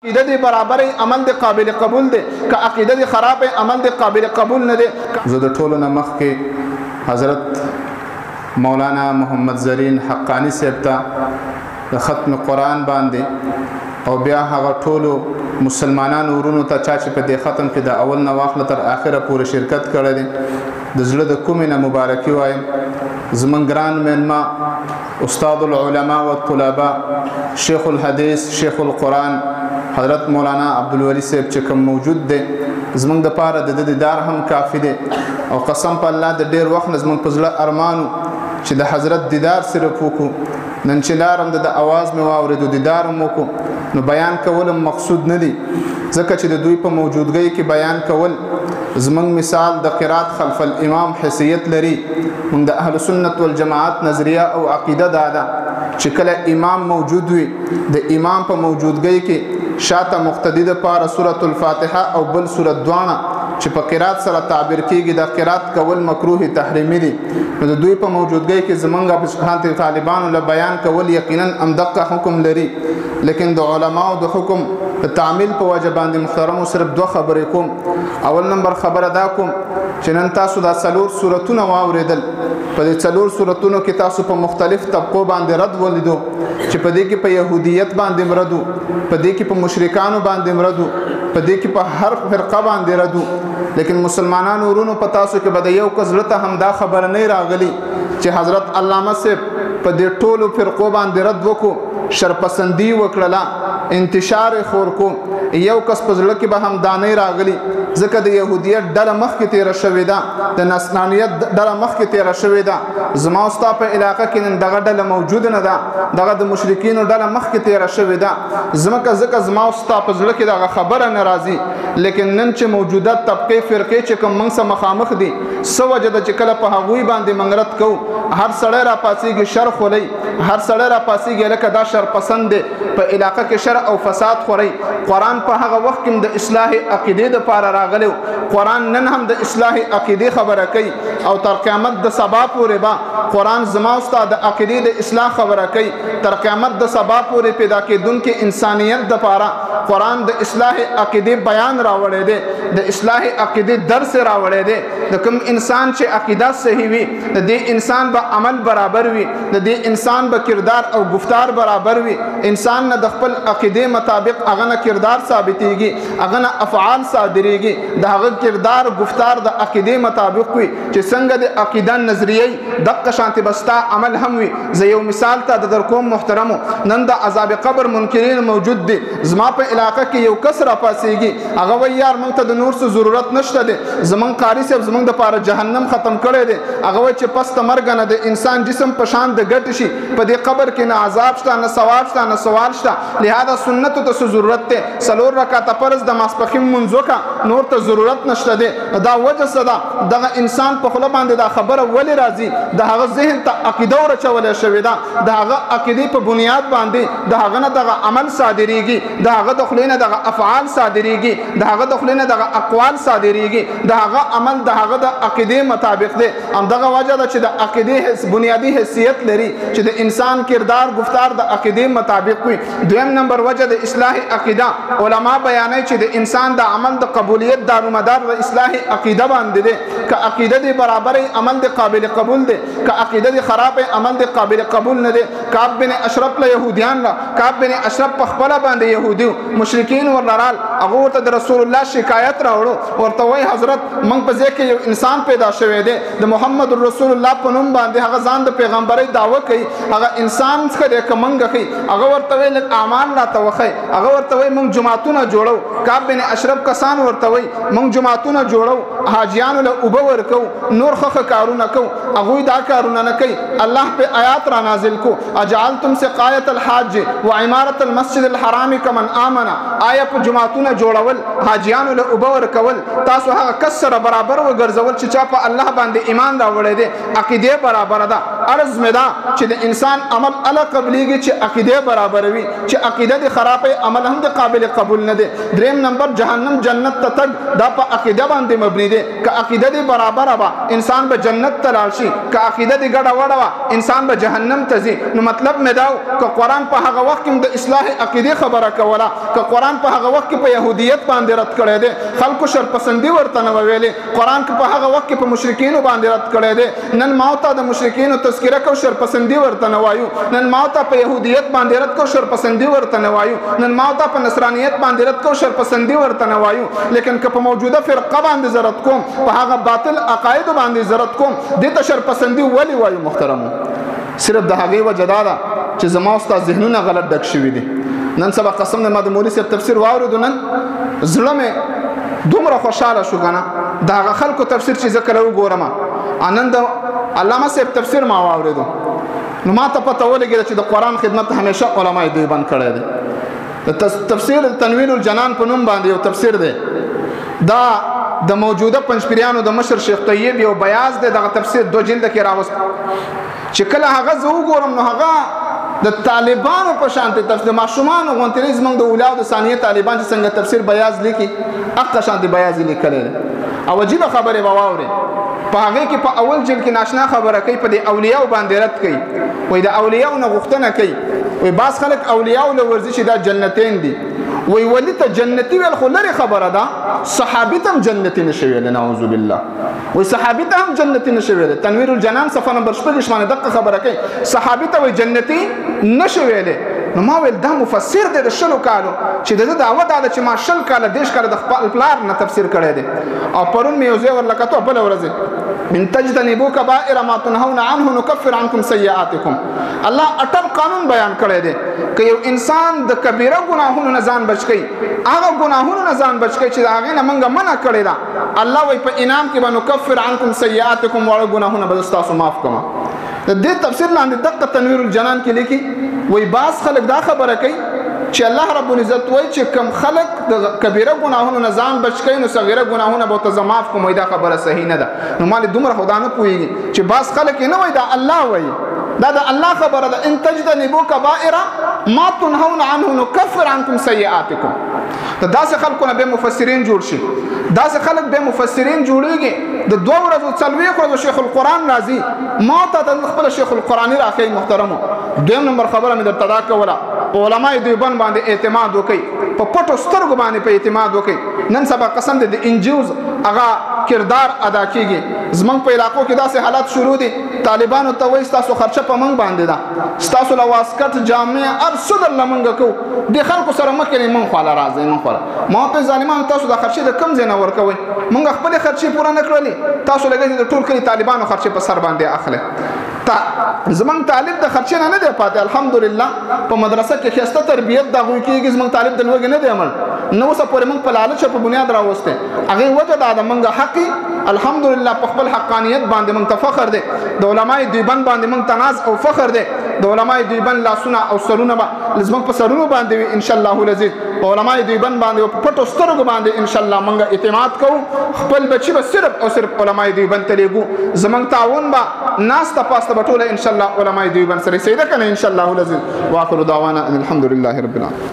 عقیده دی برابر عمل دی قابل قبول دی که عقیده دی خراب عمل دی قابل قبول نه دی. زه د ټولو نه مخکې حضرت مولانا محمد زرین حقانی صاحب ته د ختم قرآن باندې او بیا هغه ټولو مسلمانانو ورونو ته چا چې په دې ختم کې د اول نه واخله تر آخره پورې شرکت کړی دی د زړه د کومې نه مبارکي وایم. زمونږ ګران میلمه استاد العلماء والطلباء شیخ الحدیث شیخ القرآن حضرت مولانا عبدالولی صاحب چې کوم موجود دی زمونږ دپاره د ده دیدار هم کافي دی او قسم په الله د ډېر وخت نه زمونږ په زړه ارمانو چې د حضرت دیدار صرف وکړو. نن چې لارم د اواز مې واورېدو دیدار هم وکړو نو بیان کول هم مقصود نه دی ځکه چې د دوی په موجودګۍ کې بیان کول زمونږ مثال د قرات خلف الامام حیثیت لري. موږ د اهل سنت والجماعت نظریه او عقیده دا ده چې کله امام موجود وي د امام په موجودګۍ کې شاته مقتدی دپاره سورة الفاتحه او بل سورت دواړه چې په قرات سره تعبیر کېږي د قرات کول مکروه تحریمي دي نو د دوی په موجودګۍ کې زمونږ په طالبانو له بیان کول یقینا همدغه حکم لري. لیکن د علماو د حکم د تعمیل په وجه باندې محترمو صرف دوه خبرې کوم. اول نمبر خبره دا کوم چې نن تاسو دا څلور سورتونه واورېدل په دې څلور سورتونو کې تاسو په مختلف طبقو باندې رد ولیدو چې په دې کې په یهودیت باندې مردو په دې کې په مشرکانو باندې مردو په دې کې په هر فرقه باندې ردو. لیکن مسلمانانو ورونو په تاسو کې به د یو کس زړه ته همدا خبره نه راغلی چې حضرت علامه صاحب په دې ټولو فرقو باندې رد وکړو شرپسندي وکړله انتشار خور کو یو کس په زړه کې به هم دانې راغلی ځکه د یهودیت ډله مخکې تېره شوې ده د نصرانیت ډله مخکې تېره شوې ده. زما او ستا په علاقه کې نن دغه ډله موجوده نه ده دغه د مشرکینو ډله مخکې تېره شوې ده ځکه زما او ستا په زړه کې دغه خبره نه راځي. لیکن نن چې موجوده طبقې فرقې چې کوم موږ سره مخامخ دي څه وجه ده چې کله په هغوی باندې موږ رد کوو هر سړی راپاڅېږي شر خوري هر سړی راپاڅېږي لکه دا شر پسند دی په علاقه کې شر او فساد خوري. قرآن په هغه وخت کې د اصلاح عقیدې دپاره راغلی قرآن نن هم د اصلاح عقیدې خبره کوي او تر قیامت د سبا پورې به قرآن زما او ستا د عقیدې د اصلاح خبره کوي. تر قیامت د سبا پورې پیدا کېدونکې انسانیت دپاره قرآن د اصلاح عقیدې بیان راوړی دی د اصلاح عقیدې درس راوړی دی. د کوم انسان چې عقیده صحیح وي د دې انسان به عمل برابر وي د دې انسان به کردار او گفتار برابر وي. انسان نه د خپل عقیدې مطابق هغه نه کردار ثابتېږي هغه نه افعال صادریږي د هغه کردار گفتار د عقیدې مطابق وي چې څنګه د عقیده نظریه دقه شانتې به ستا عمل هم وي. زه یو مثال ته در کوم محترمو نن د عذاب قبر منکرین موجود دي زما په علاقه کې یو کس راپاڅېږي هغه وایي یار موږ ته د نور څه ضرورت نشته دی زمونږ قاري صاحب زمونږ دپاره جهنم ختم کړی دی هغه وایي چې پس د مرګه نه د انسان جسم په شان د ګټ شي په دې قبر کې نه عذاب شته نه ثواب شته نه سوال شته لهذا سنتو ته څه ضرورت دی څلور رکعته فرض د ماسپښین لمونځ وکړه نور ته ضرورت نشته دی. دا وجه څه ده دغه انسان په خوله باندې دا خبره ولې راځي د هغه ذهن ته عقیده ورچولی شوې ده د هغه عقیدې په بنیاد باندې د هغه نه دغه عمل صادریږي د هغه د خولې نه دغه افعال صادریږي د هغه د خولې نه دغه اقوال صادریږي د هغه عمل د هغه د عقیدې مطابق دی. همدغه وجه ده چې د عقیدې بنیادي حیثیت لري چې د انسان کردار گفتار د عقیدې مطابق وي. دویم نمبر وجه د اصلاح عقیده علما بیانوي چې د انسان د عمل د قبولیت دارومدار د اصلاح عقیده باندې دی. که عقیده دی برابر عمل دی قابل قبول دی که عقیده دی خراب عمل دی قابل قبول نه دی. کعب بن اشرف له یهودیان را کعب بن اشرف په خپله باندې یهودي مشرکین ورلرال هغه ورته د رسول الله شکایت راوړو ورته وایي حضرت موږ په ځای کې یو انسان پیدا شوی دی د محمد رسول الله په نوم باندې هغه ځان د پیغمبرۍ دعوه کوي هغه انسان څخه دی که موږ ښي هغه ورته وایي لږ اعمال راته وښیي هغه ورته وایي موږ جوماتونه جوړو. کعب بن اشرف کسان ورته وایي موږ جوماتونه جوړو حاجیانو له اوبه ورکو نور ښه کارونه کوو هغوی دا کارونه نه کوي. الله په آیات را نازل کو اجعلتم سقایة الحاج وعمارة المسجد الحرام کمن آمنا آیا په جوماتونه جوړول حاجیانو له اوبه ورکول تاسو هغه کس سره برابر وګرځول چې چا په الله باندې ایمان راوړی دی عقیدې برابره ده. عرض مې ده چې د انسان عمل اله قبلیږي چې عقیدې برابر وي چې عقیده د خرابې عمل هم د قابل قبول نه دی. دریم نمبر جهنم جنت ته تګ دا په عقیده باندې مبني دی که عقیده دی برابره به انسان به جنت ته لاړ راشي که عقیده دې ګډه وډه وه انسان به جهنم ته ځي نو مطلب مې دا و که قرآن په هغه وخت کې د اصلاح عقیدې خبره کوله که قرآن په هغه وخت کې په یهودیت باندې رد کړی دی خلکو شرپسندي ورته نه ویلې قرآن په هغه وخت کې په مشرکینو باندې رد کړی دی نن ما ته د مشرکینو تذکره کو شرپسندي ورته نه وایو نن ما ته په یهودیت باندې رد کو شرپسندي ورته نه وایو نن ما ته په نصرانیت باندې رد کو شرپسندي ورته نه وایو لیکن که په موجوده فرقه باندې زرت کوم په هغه باطل عقاید باندې زرت کوم دې ته شرپسندي ولې وایو محترمو صرف د هغې وجه دا ده چې زما او ستا ذهنونه غلط ډک شوي دي نن سبا قسم دی ما د مولوي صاحب تفسیر واورېدو نن زړه مې دومره خوشحاله شو که نه د هغه خلکو تفسیر چې زه کله وګورم نن د علامه صاحب تفسیر ما واورېدو نو ما ته پته ولګېده چې د قرآن خدمت همیشه علما دیوبند کړی دی د تفسیر تنویر الجنان په نوم باندې یو تفسیر دی دا د موجوده پنځپیریانو د مشر شیخ طیب یو بیاض دی دغه تفسیر 2 جلد کې راوست چې کله هغه زه وګورم نو هغه د طالبانو په شانتې تفسیر ماشومانو غونتري زموږ د اولاد ثانیه طالبان چې څنګه تفسیر بیاض لیکي هغه شانتې بیاض لیکلی او عجیبه خبرې به واورې په هغې کې په اول جلد کې ناشنا خبره کوي په دې اولیاو باندې رد کوي وایي د اولیاو نه غوښتنه کوي وایي بعض خلک اولیاو له ورځي چې دا جنتین دي وی ولی ته جنتی ویل خو لري خبره ده صحابي ته هم جنتی نشي ویل نعوذ بالله وی صحابي ته هم جنتی نشي ویل تنویر الجنان صفحه نمبر 6 باندې دغه خبره کوي صحابي ته وی جنتی نشي ویل نو ما ویل دا مفسر دی د شلو کالو چې د دعوه دا چې ما شل کاله دیش کاله د خپل پلار نه تفسیر کړی دی او پرون مې یو ځای ورلکتو بل ورځ ان تجتنبوا كبائر ما تنهون عنه نكفر عنكم سيئاتكم الله اټل قانون بیان کړی دی که یو انسان د کبیره ګناهونو نه ځان بچ کړي هغه ګناهونو نه ځان بچ کړي چې د هغې نه موږ منع کړې ده الله وایي په انعام کې به نکفر عنکم سیئاتکم واړه ګناهونه به ستاسو معاف کوم د دې تفسیر لاندې دقه تنویر الجنان کې لیکي وایي بعض خلک دا خبره کوي چې الله رب العزت وایي چې کم خلک د کبیره ګناهونو نه ځان بچ کړي نو صغیره ګناهونه به ورته زه معاف کوم وایي دا خبره صحیح نه ده نو ما دومره خو دا نه پوهېږي چې بعض خلک یې نه وایي دا الله وایي دا د الله خبره ده ان تجتنبوا كبائر ما تنهون عنه نكفر عنكم سيئاتكم داسې خلکو نه به مفسرین جوړ شي داسې خلک به مفسرین جوړېږي د 2 ورځو 4 ورځو شیخ القرآن راځي ما ته د خپل شیخ القرآني راښیي محترمو 2 نمبر خبره مې درته دا کوله په علماء دیوبند باندې اعتماد وکړي په پټو سترګو باندې په اعتماد وکړي نن سبا قسم دی د انجوز هغه کردار ادا کیږي زمونږ په علاقو کې داسې حالات شروع دي طالبانو ته وایي ستاسو خرچه په موږ باندې ده ستاسو له واسکټ جامې هر څه درله موږ کوو دې خلکو سره مه کړئ موږ خواله راځئ موږ خواله ما ورته ظالمانو تاسو د خرچې د کوم ځای نه ورکوئ موږ خپلې خرچې پوره نه کړلې تاسو لګئ د ټول کلي طالبانو خرچې په سر باندې اخلئ زمونږ طالب د خرچې نه دی پاتې الحمدلله په مدرسه کې ښایسته تربیت د هغوی کېږي زمونږ طالب د لوږې نه دی عمل نه اوسه پورې موږ په لالچ په بنیاد راوستی هغې وجه دا ده موږ حقي الحمدلله په خپل حقانیت باندې موږ ته فخر دی د علماء دیوبند باندې موږ ته ناز او فخر دی د علماء دیوبند لاسونه او سرونه به زموږ په سرونو باندې وي انشاءالله العزیز په علماء دیوبند باندې په پټو سترګو باندې انشاءالله موږ اعتماد کوو خپل بچي به صرف او صرف علماء دیوبند ته لیږو زموږ تعاون به ناسته پاسته به ټوله انشاءالله علماء دیوبند سره سیده کنه انشاءالله العزیز واخر دعوانا ان الحمد لله رب العالمین